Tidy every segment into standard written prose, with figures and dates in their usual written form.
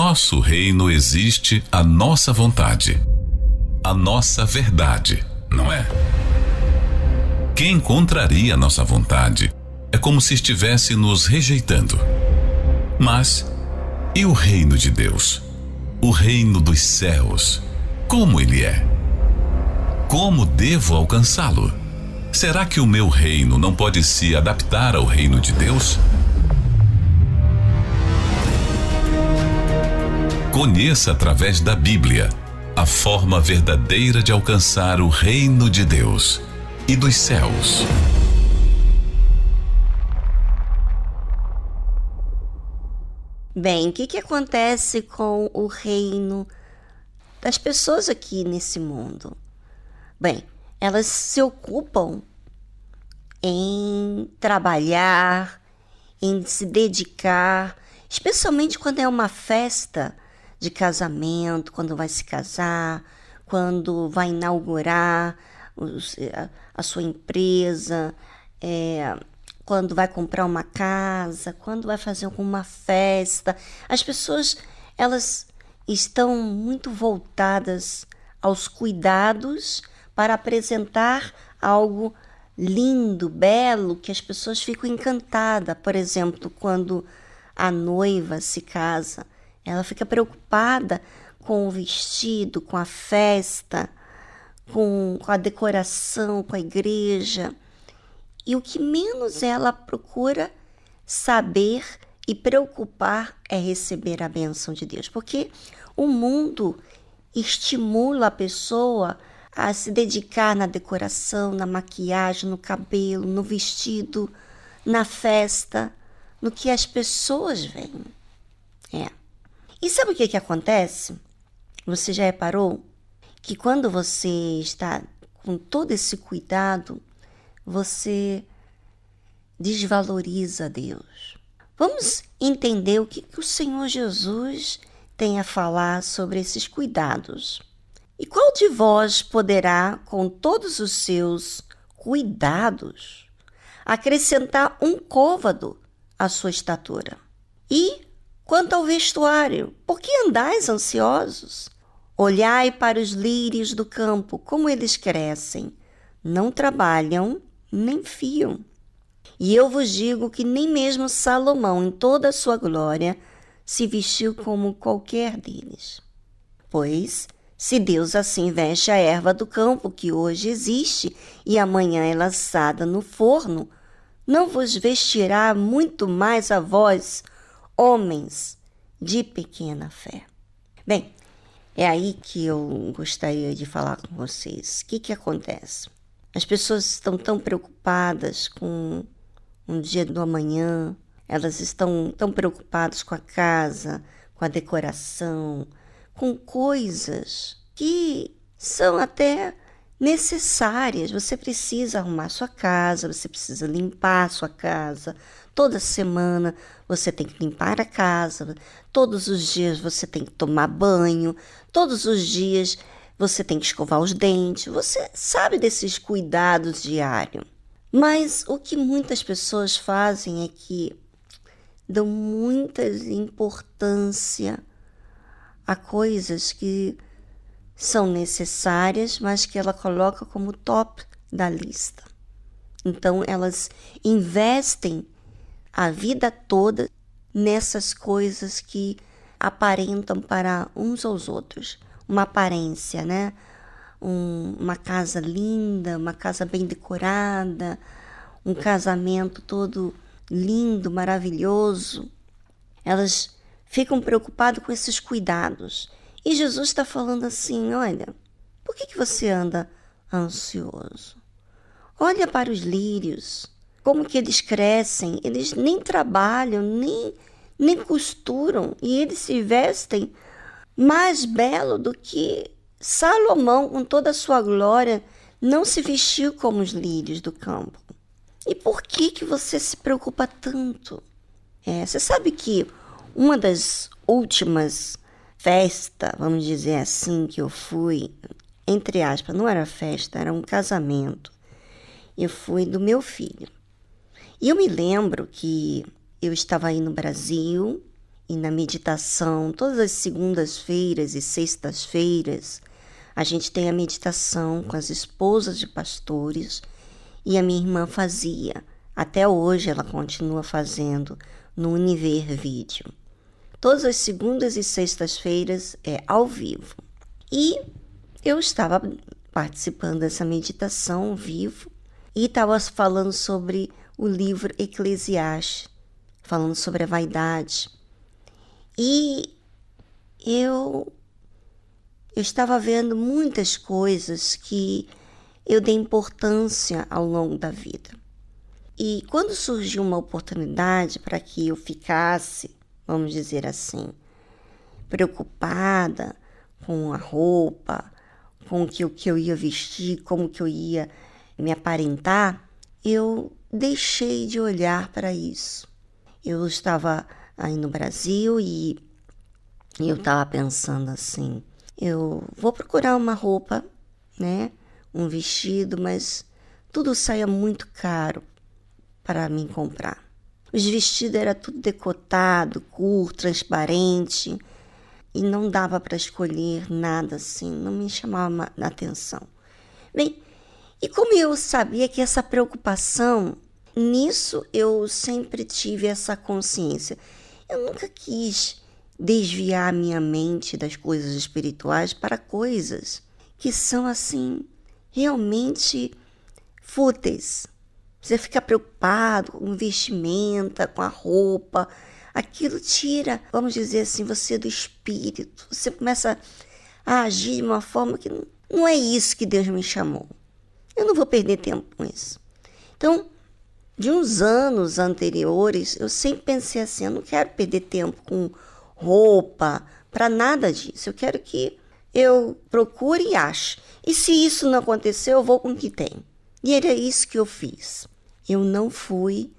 nosso reino existe a nossa vontade, a nossa verdade, não é? Quem contraria a nossa vontade é como se estivesse nos rejeitando. Mas, e o reino de Deus? O reino dos céus, como ele é? Como devo alcançá-lo? Será que o meu reino não pode se adaptar ao reino de Deus? Conheça através da Bíblia a forma verdadeira de alcançar o reino de Deus e dos céus. Bem, o que acontece com o reino das pessoas aqui nesse mundo? Bem, elas se ocupam em trabalhar, em se dedicar, especialmente quando é uma festa de casamento, quando vai se casar, quando vai inaugurar a sua empresa, quando vai comprar uma casa, quando vai fazer alguma festa. As pessoas, elas estão muito voltadas aos cuidados para apresentar algo lindo, belo, que as pessoas ficam encantadas. Por exemplo, quando a noiva se casa, ela fica preocupada com o vestido, com a festa, com a decoração, com a igreja. E o que menos ela procura saber e preocupar é receber a bênção de Deus. Porque o mundo estimula a pessoa a se dedicar na decoração, na maquiagem, no cabelo, no vestido, na festa, no que as pessoas veem. E sabe o que acontece? Você já reparou que quando você está com todo esse cuidado, você desvaloriza Deus. Vamos entender o que o Senhor Jesus tem a falar sobre esses cuidados. E qual de vós poderá, com todos os seus cuidados, acrescentar um côvado à sua estatura? E quanto ao vestuário, por que andais ansiosos? Olhai para os lírios do campo, como eles crescem. Não trabalham, nem fiam. E eu vos digo que nem mesmo Salomão, em toda a sua glória, se vestiu como qualquer deles. Pois, se Deus assim veste a erva do campo, que hoje existe, e amanhã é lançada no forno, não vos vestirá muito mais a vós, homens de pequena fé? Bem, é aí que eu gostaria de falar com vocês. O que acontece? As pessoas estão tão preocupadas com um dia do amanhã, elas estão tão preocupadas com a casa, com a decoração, com coisas que são até necessárias. Você precisa arrumar sua casa, você precisa limpar sua casa. Toda semana você tem que limpar a casa, todos os dias você tem que tomar banho, todos os dias você tem que escovar os dentes. Você sabe desses cuidados diários. Mas o que muitas pessoas fazem é que dão muita importância a coisas que são necessárias, mas que ela coloca como top da lista. Então, elas investem a vida toda nessas coisas que aparentam para uns aos outros. Uma aparência, né? Uma casa linda, uma casa bem decorada, um casamento todo lindo, maravilhoso. Elas ficam preocupadas com esses cuidados. E Jesus está falando assim, olha, por que você anda ansioso? Olha para os lírios, como que eles crescem, eles nem trabalham, nem costuram, e eles se vestem mais belo do que Salomão, com toda a sua glória, não se vestiu como os lírios do campo. E por que você se preocupa tanto? Você sabe que uma das últimas festas, vamos dizer assim, que eu fui, entre aspas, não era festa, era um casamento. Eu fui do meu filho. E eu me lembro que eu estava aí no Brasil e na meditação, todas as segundas-feiras e sextas-feiras, a gente tem a meditação com as esposas de pastores e a minha irmã fazia. Até hoje ela continua fazendo no Univer Vídeo. Todas as segundas e sextas-feiras é ao vivo. E eu estava participando dessa meditação ao vivo e estava falando sobre o livro Eclesiastes, falando sobre a vaidade. E eu estava vendo muitas coisas que eu dei importância ao longo da vida. E quando surgiu uma oportunidade para que eu ficasse, vamos dizer assim, preocupada com a roupa, com o que eu ia vestir, como que eu ia me aparentar, eu deixei de olhar para isso. Eu estava aí no Brasil e eu estava pensando assim, eu vou procurar uma roupa, né, um vestido, mas tudo saía muito caro para mim comprar. Os vestidos eram tudo decotado, curto, transparente, e não dava para escolher nada assim, não me chamava a atenção. Bem, e como eu sabia que essa preocupação, nisso eu sempre tive essa consciência. Eu nunca quis desviar minha mente das coisas espirituais para coisas que são assim, realmente fúteis. Você fica preocupado com o vestimenta, com a roupa, aquilo tira, vamos dizer assim, você do espírito. Você começa a agir de uma forma que não é isso que Deus me chamou. Eu não vou perder tempo com isso. Então, de uns anos anteriores, eu sempre pensei assim, eu não quero perder tempo com roupa, para nada disso. Eu quero que eu procure e ache. E se isso não acontecer, eu vou com o que tem. E era isso que eu fiz. Eu não fui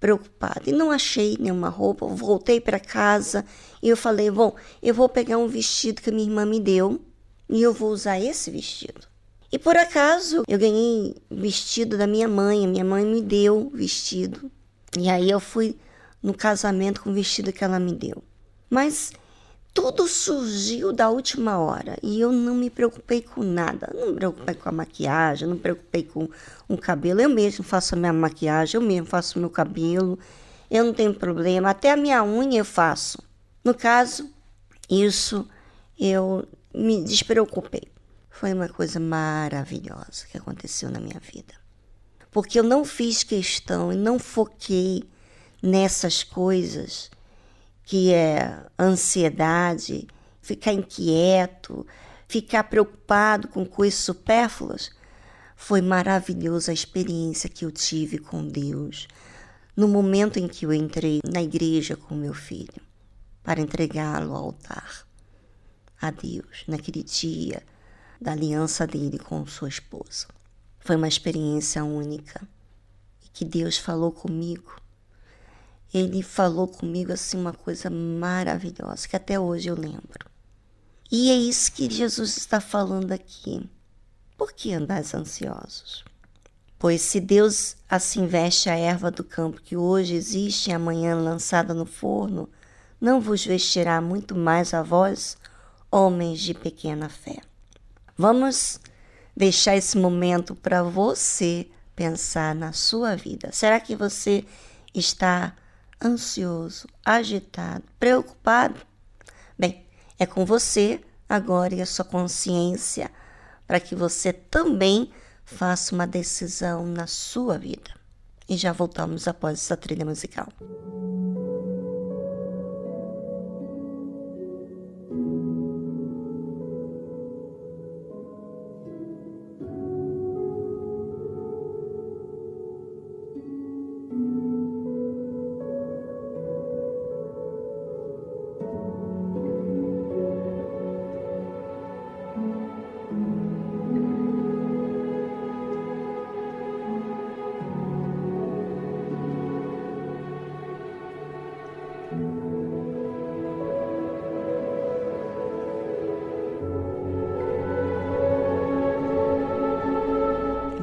preocupada e não achei nenhuma roupa. Eu voltei para casa e eu falei, bom, eu vou pegar um vestido que a minha irmã me deu e eu vou usar esse vestido. E por acaso eu ganhei vestido da minha mãe. A minha mãe me deu vestido. E aí eu fui no casamento com o vestido que ela me deu. Mas tudo surgiu da última hora e eu não me preocupei com nada. Não me preocupei com a maquiagem, não me preocupei com o cabelo. Eu mesmo faço a minha maquiagem, eu mesmo faço o meu cabelo. Eu não tenho problema. Até a minha unha eu faço. No caso, isso eu me despreocupei. Foi uma coisa maravilhosa que aconteceu na minha vida. Porque eu não fiz questão e não foquei nessas coisas que é ansiedade, ficar inquieto, ficar preocupado com coisas supérfluas. Foi maravilhosa a experiência que eu tive com Deus no momento em que eu entrei na igreja com meu filho para entregá-lo ao altar a Deus naquele dia da aliança dele com sua esposa. Foi uma experiência única e que Deus falou comigo. Ele falou comigo assim uma coisa maravilhosa que até hoje eu lembro. E é isso que Jesus está falando aqui. Por que andais ansiosos? Pois se Deus assim veste a erva do campo que hoje existe e amanhã lançada no forno, não vos vestirá muito mais a vós, homens de pequena fé. Vamos deixar esse momento para você pensar na sua vida. Será que você está ansioso, agitado, preocupado? Bem, é com você agora e a sua consciência para que você também faça uma decisão na sua vida. E já voltamos após essa trilha musical.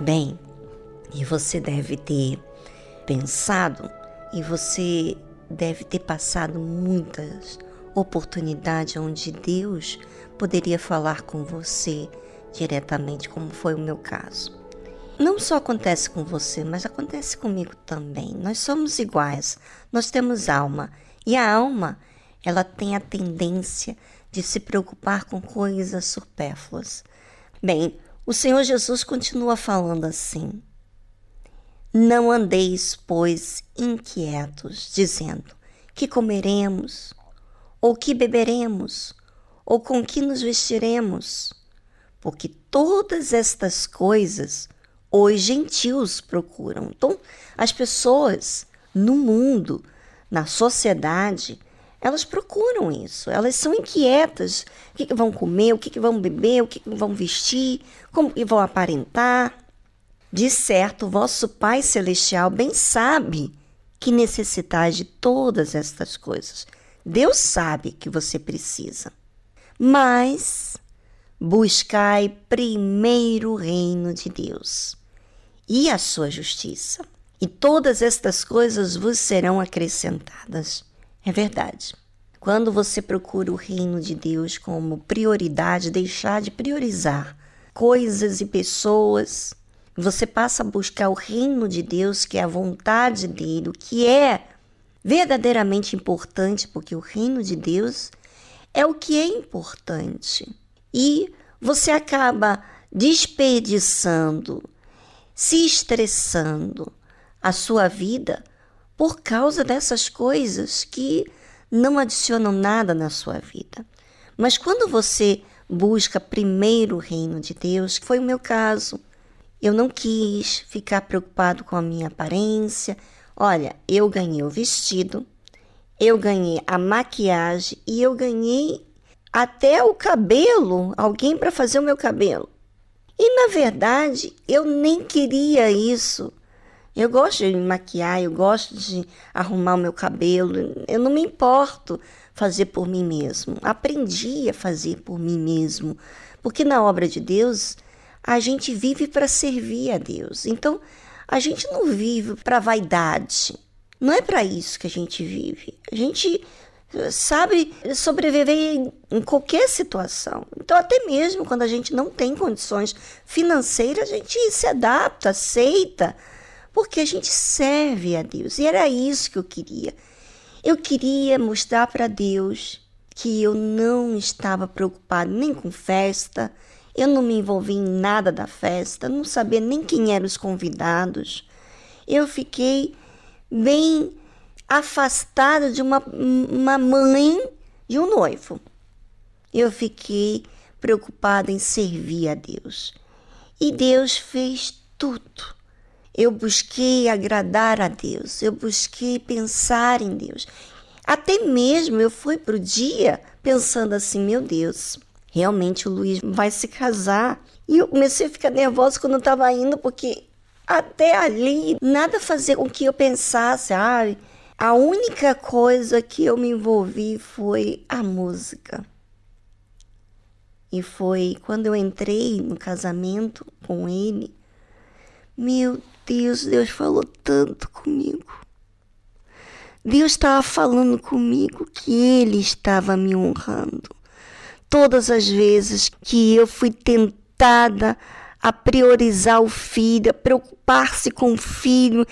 Bem, e você deve ter pensado e você deve ter passado muitas oportunidades onde Deus poderia falar com você diretamente, como foi o meu caso. Não só acontece com você, mas acontece comigo também. Nós somos iguais, nós temos alma. E a alma, ela tem a tendência de se preocupar com coisas supérfluas. Bem, o Senhor Jesus continua falando assim: não andeis, pois, inquietos, dizendo: que comeremos, ou que beberemos, ou com que nos vestiremos? Porque todas estas coisas os gentios procuram. Então, as pessoas no mundo, na sociedade, elas procuram isso. Elas são inquietas. O que vão comer, o que vão beber, o que vão vestir, como vão aparentar. De certo, vosso Pai Celestial bem sabe que necessitais de todas estas coisas. Deus sabe que você precisa. Mas buscai primeiro o reino de Deus e a sua justiça, e todas estas coisas vos serão acrescentadas. É verdade. Quando você procura o reino de Deus como prioridade, deixar de priorizar coisas e pessoas, você passa a buscar o reino de Deus, que é a vontade dele, o que é verdadeiramente importante, porque o reino de Deus é o que é importante. E você acaba desperdiçando, se estressando a sua vida por causa dessas coisas que não adicionam nada na sua vida. Mas quando você busca primeiro o reino de Deus, que foi o meu caso, eu não quis ficar preocupado com a minha aparência. Olha, eu ganhei o vestido, eu ganhei a maquiagem e eu ganhei até o cabelo, alguém para fazer o meu cabelo. E, na verdade, eu nem queria isso. Eu gosto de me maquiar, eu gosto de arrumar o meu cabelo. Eu não me importo fazer por mim mesmo. Aprendi a fazer por mim mesmo. Porque na obra de Deus, a gente vive para servir a Deus. Então, a gente não vive para vaidade. Não é para isso que a gente vive. A gente sabe sobreviver em qualquer situação. Então, até mesmo quando a gente não tem condições financeiras, a gente se adapta, aceita, porque a gente serve a Deus. E era isso que eu queria. Eu queria mostrar para Deus que eu não estava preocupada nem com festa, eu não me envolvi em nada da festa, não sabia nem quem eram os convidados. Eu fiquei bem afastada de uma mãe de um noivo. Eu fiquei preocupada em servir a Deus. E Deus fez tudo. Eu busquei agradar a Deus. Eu busquei pensar em Deus. Até mesmo eu fui para o dia pensando assim, meu Deus, realmente o Luiz vai se casar. E eu comecei a ficar nervosa quando eu estava indo, porque até ali nada fazia com que eu pensasse, a única coisa que eu me envolvi foi a música. E foi quando eu entrei no casamento com ele, meu Deus, Deus falou tanto comigo. Deus estava falando comigo que ele estava me honrando. Todas as vezes que eu fui tentada a priorizar o filho, a preocupar-se com o filho,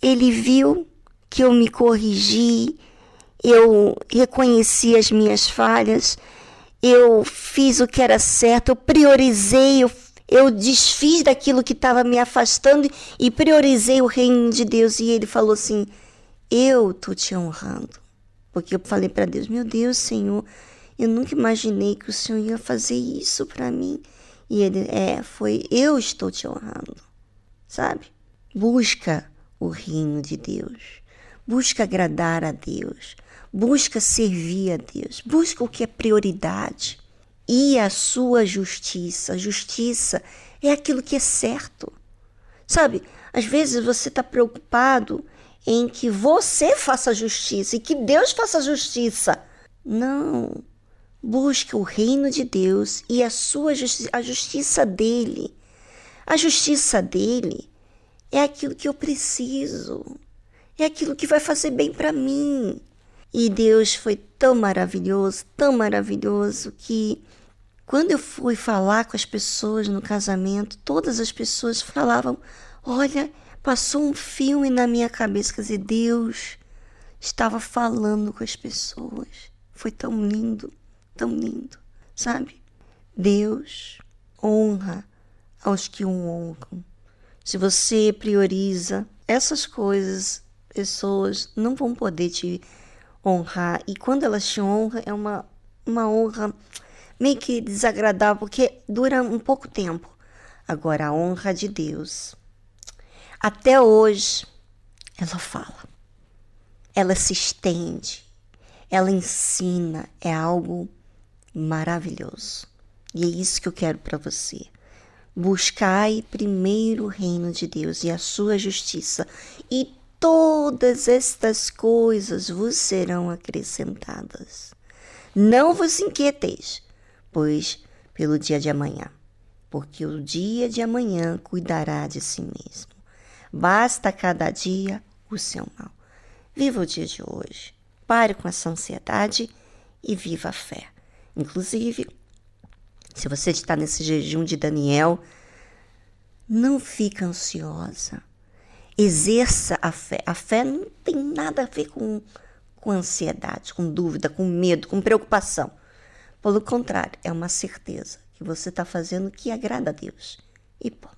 ele viu que eu me corrigi, eu reconheci as minhas falhas, eu fiz o que era certo, eu priorizei, eu desfiz daquilo que estava me afastando e priorizei o reino de Deus. E ele falou assim, eu estou te honrando. Porque eu falei para Deus, meu Deus, Senhor, eu nunca imaginei que o Senhor ia fazer isso para mim. E ele, eu estou te honrando, sabe? Busca o reino de Deus. Busca agradar a Deus, busca servir a Deus, busca o que é prioridade e a sua justiça. A justiça é aquilo que é certo, sabe? Às vezes você está preocupado em que você faça justiça e que Deus faça justiça. Não, busca o reino de Deus e a sua justiça, a justiça dele. A justiça dele é aquilo que eu preciso. é aquilo que vai fazer bem para mim. E Deus foi tão maravilhoso que quando eu fui falar com as pessoas no casamento, todas as pessoas falavam, olha, passou um filme na minha cabeça, quer dizer, Deus estava falando com as pessoas. Foi tão lindo, sabe? Deus honra aos que o honram. Se você prioriza essas coisas, pessoas não vão poder te honrar. E quando elas te honram, é uma honra meio que desagradável, porque dura um pouco tempo. Agora, a honra de Deus, até hoje, ela fala. Ela se estende. Ela ensina. É algo maravilhoso. E é isso que eu quero para você. Buscai primeiro o reino de Deus e a sua justiça, e todas estas coisas vos serão acrescentadas. Não vos inquieteis, pois pelo dia de amanhã, porque o dia de amanhã cuidará de si mesmo. Basta cada dia o seu mal. Viva o dia de hoje. Pare com essa ansiedade e viva a fé. Inclusive, se você está nesse jejum de Daniel, não fica ansiosa. Exerça a fé. A fé não tem nada a ver com ansiedade, com dúvida, com medo, com preocupação. Pelo contrário, é uma certeza que você está fazendo o que agrada a Deus. E ponto.